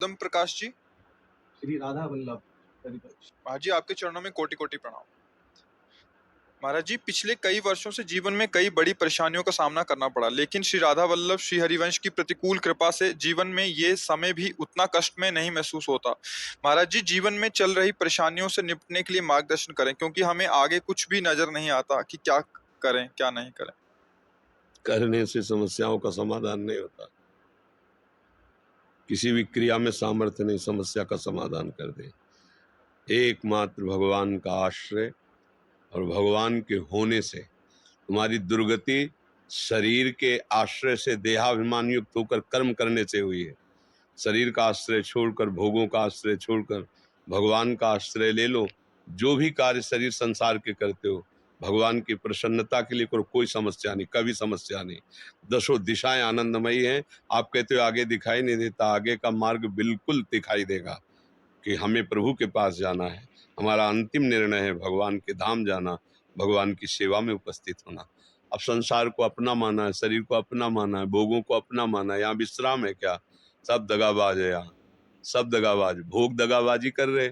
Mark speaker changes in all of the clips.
Speaker 1: दम प्रकाश जी।
Speaker 2: श्री राधा वल्लभ हरिवंश।
Speaker 1: महाराज जी, आपके चरणों में कोटि कोटि प्रणाम। महाराज जी, पिछले कई वर्षों से जीवन में कई बड़ी परेशानियों का सामना करना पड़ा, लेकिन श्री राधा वल्लभ श्री हरिवंश की प्रतिकूल कृपा से जीवन में ये समय भी उतना कष्टमय नहीं महसूस होता। महाराज जी, जीवन में चल रही परेशानियों से निपटने के लिए मार्गदर्शन करें, क्योंकि हमें आगे कुछ भी नजर नहीं आता कि क्या करें क्या नहीं करें।
Speaker 3: करने से समस्याओं का समाधान नहीं होता। किसी भी क्रिया में सामर्थ्य नहीं समस्या का समाधान कर दे। एकमात्र भगवान का आश्रय और भगवान के होने से तुम्हारी दुर्गति शरीर के आश्रय से देहाभिमान युक्त होकर कर्म करने से हुई है। शरीर का आश्रय छोड़कर, भोगों का आश्रय छोड़कर भगवान का आश्रय ले लो। जो भी कार्य शरीर संसार के करते हो भगवान की प्रसन्नता के लिए करो, कोई समस्या नहीं, कभी समस्या नहीं। दसों दिशाएं आनंदमयी हैं। आप कहते हो आगे दिखाई नहीं देता, आगे का मार्ग बिल्कुल दिखाई देगा कि हमें प्रभु के पास जाना है। हमारा अंतिम निर्णय है भगवान के धाम जाना, भगवान की सेवा में उपस्थित होना। अब संसार को अपना माना है, शरीर को अपना माना है, भोगों को अपना माना है। यहाँ विश्राम है क्या? सब दगाबाज है यहाँ, सब दगाबाज। भोग दगाबाजी कर रहे,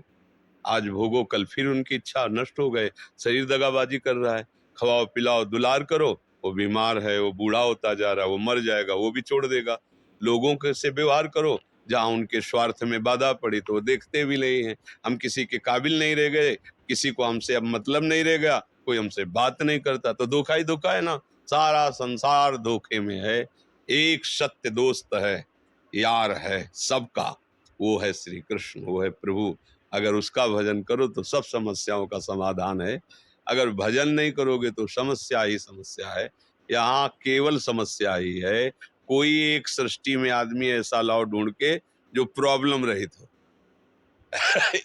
Speaker 3: आज भोगो कल फिर उनकी इच्छा नष्ट हो गए। शरीर दगाबाजी कर रहा है, खवाओ पिलाओ दुलार करो, वो बीमार है, वो बूढ़ा होता जा रहा है, वो मर जाएगा, वो भी छोड़ देगा। लोगों के से व्यवहार करो, जहाँ उनके स्वार्थ में बाधा पड़ी तो वो देखते भी नहीं है। हम किसी के काबिल नहीं रह गए, किसी को हमसे अब मतलब नहीं रह गया, कोई हमसे बात नहीं करता, तो धोखा ही धोखा है ना। सारा संसार धोखे में है। एक सत्य दोस्त है, यार है सबका, वो है श्री कृष्ण, वो है प्रभु। अगर उसका भजन करो तो सब समस्याओं का समाधान है। अगर भजन नहीं करोगे तो समस्या ही समस्या है। यहाँ केवल समस्या ही है। कोई एक सृष्टि में आदमी ऐसा लाओ ढूंढ के जो प्रॉब्लम रहित हो।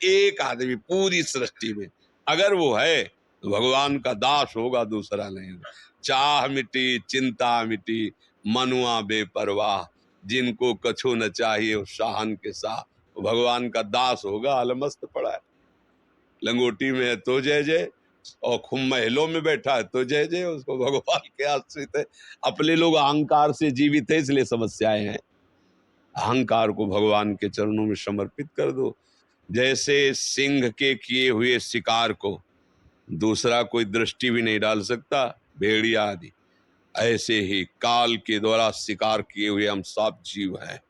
Speaker 3: एक आदमी पूरी सृष्टि में, अगर वो है तो भगवान का दास होगा, दूसरा नहीं होगा। चाह मिटी चिंता मिटी, मनुआ बेपरवाह, जिनको कछु न चाहिए उस शाहन के साथ, वो भगवान का दास होगा। अलमस्त पड़ा है, लंगोटी में है तो जय जय, और खूब महलों में बैठा है तो जय जय। उसको भगवान के आश्रित है। अपने लोग अहंकार से जीवित है, इसलिए समस्याएं हैं। अहंकार को भगवान के चरणों में समर्पित कर दो। जैसे सिंह के किए हुए शिकार को दूसरा कोई दृष्टि भी नहीं डाल सकता, भेड़िया आदि, ऐसे ही काल के द्वारा शिकार किए हुए हम सब जीव हैं,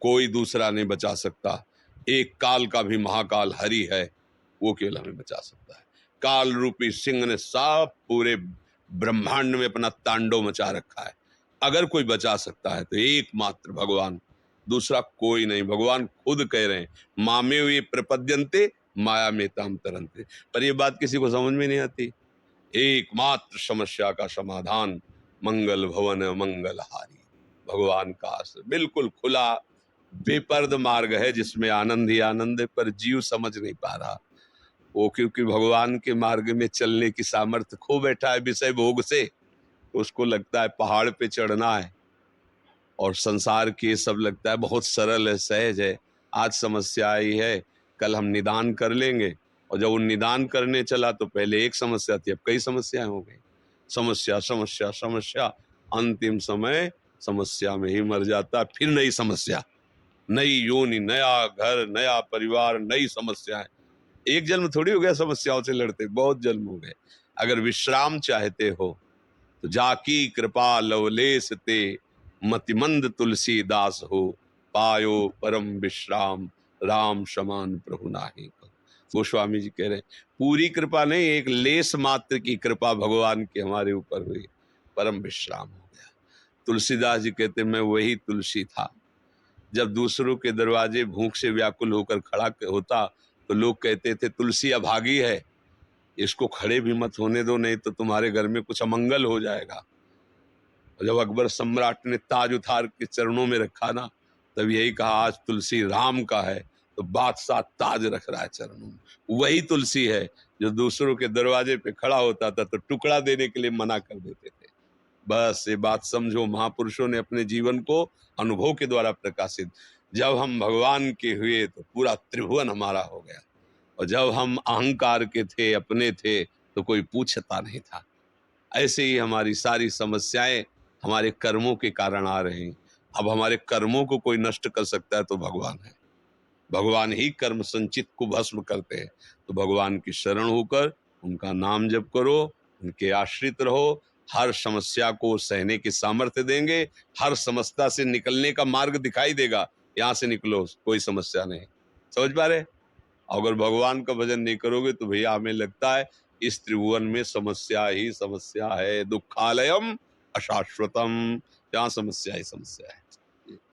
Speaker 3: कोई दूसरा नहीं बचा सकता। एक काल का भी महाकाल हरि है, वो केवल हमें बचा सकता है। काल रूपी सिंह ने सब पूरे ब्रह्मांड में अपना तांडव मचा रखा है। अगर कोई बचा सकता है तो एकमात्र भगवान, दूसरा कोई नहीं। भगवान खुद कह रहे हैं, मामे हुए प्रपद्यन्ते माया में ताम तरंते। पर ये बात किसी को समझ में नहीं आती। एकमात्र समस्या का समाधान मंगल भवन मंगलहारी, भगवान का आश्रय बिल्कुल खुला बेपर्द मार्ग है, जिसमें आनंद ही आनंद है। पर जीव समझ नहीं पा रहा। वो क्योंकि भगवान के मार्ग में चलने की सामर्थ्य खो बैठा है विषय भोग से, तो उसको लगता है पहाड़ पे चढ़ना है, और संसार की ये सब लगता है बहुत सरल है, सहज है। आज समस्या आई है, कल हम निदान कर लेंगे, और जब वो निदान करने चला तो पहले एक समस्या थी, अब कई समस्याएं हो गई। समस्या समस्या समस्या, अंतिम समय समस्या में ही मर जाता। फिर नई समस्या, नई योनि, नया घर, नया परिवार, नई समस्याएं। एक जन्म थोड़ी हो गया समस्याओं से लड़ते, बहुत जन्म हो गए। अगर विश्राम चाहते हो तो जाकी कृपा लवलेस ते, मतिमंद तुलसीदास हो, पायो परम विश्राम, राम समान प्रभु नाहि को। गोस्वामी जी कह रहे हैं, पूरी कृपा नहीं, एक लेस मात्र की कृपा भगवान की हमारे ऊपर हुई, परम विश्राम हो गया। तुलसीदास जी कहते मैं वही तुलसी था, जब दूसरों के दरवाजे भूख से व्याकुल होकर खड़ा होता तो लोग कहते थे तुलसी अभागी है, इसको खड़े भी मत होने दो, नहीं तो तुम्हारे घर में कुछ अमंगल हो जाएगा। और जब अकबर सम्राट ने ताज उतार के चरणों में रखा ना, तब यही कहा आज तुलसी राम का है, तो बादशाह ताज रख रहा है चरणों में। वही तुलसी है जो दूसरों के दरवाजे पे खड़ा होता था तो टुकड़ा देने के लिए मना कर देते थे। बस ये बात समझो, महापुरुषों ने अपने जीवन को अनुभव के द्वारा प्रकाशित। जब हम भगवान के हुए तो पूरा त्रिभुवन हमारा हो गया, और जब हम अहंकार के थे, अपने थे, तो कोई पूछता नहीं था। ऐसे ही हमारी सारी समस्याएं हमारे कर्मों के कारण आ रही हैं। अब हमारे कर्मों को कोई नष्ट कर सकता है तो भगवान है। भगवान ही कर्म संचित को भस्म करते हैं। तो भगवान की शरण होकर उनका नाम जप करो, उनके आश्रित रहो, हर समस्या को सहने की सामर्थ्य देंगे, हर समस्या से निकलने का मार्ग दिखाई देगा। यहाँ से निकलो, कोई समस्या नहीं। समझ पा रहे? अगर भगवान का भजन नहीं करोगे तो भैया हमें लगता है इस त्रिभुवन में समस्या ही समस्या है। दुखालयम अशाश्वतम, जहाँ समस्या ही समस्या है।